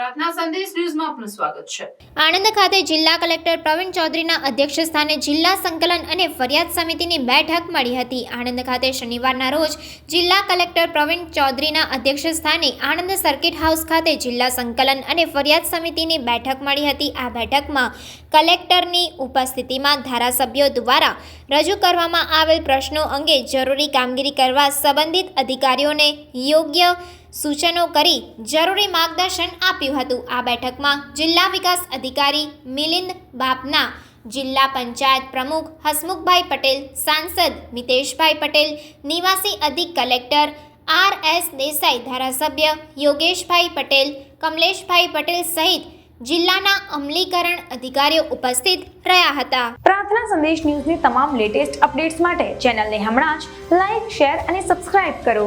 પ્રાર્થના સંદેશ ન્યૂઝમાં આપનું સ્વાગત છે। આણંદ ખાતે જિલ્લા કલેક્ટર પ્રવીણ ચૌધરીના અધ્યક્ષસ્થાને જિલ્લા સંકલન અને ફરિયાદ સમિતિની બેઠક મળી હતી। આણંદ ખાતે શનિવારના રોજ જિલ્લા કલેક્ટર પ્રવીણ ચૌધરીના અધ્યક્ષસ્થાને આણંદ સર્કિટ હાઉસ ખાતે જિલ્લા સંકલન અને ફરિયાદ સમિતિની બેઠક મળી હતી। આ બેઠકમાં કલેક્ટરની ઉપસ્થિતિમાં ધારાસભ્યો દ્વારા રજૂ કરવામાં આવેલ પ્રશ્નો અંગે જરૂરી કામગીરી કરવા સંબંધિત અધિકારીઓને યોગ્ય સૂચનો કરી જરૂરી માર્ગદર્શન આપ્યું હતું। આ બેઠકમાં જિલ્લા વિકાસ અધિકારી મિલિંદ બાપના, જિલ્લા પંચાયત પ્રમુખ હસમુખભાઈ પટેલ, સાંસદ મિતેશભાઈ પટેલ, નિવાસી અધિક કલેક્ટર RS દેસાઈ, ધારાસભ્ય યોગેશભાઈ પટેલ, કમલેશભાઈ પટેલ સહિત જિલ્લાના અમલીકરણ અધિકારીઓ ઉપસ્થિત રહ્યા હતા। પ્રાર્થના સંદેશ ન્યૂઝની તમામ લેટેસ્ટ અપડેટ્સ માટે ચેનલને હમણાં જ લાઈક, શેર અને સબસ્ક્રાઇબ કરો।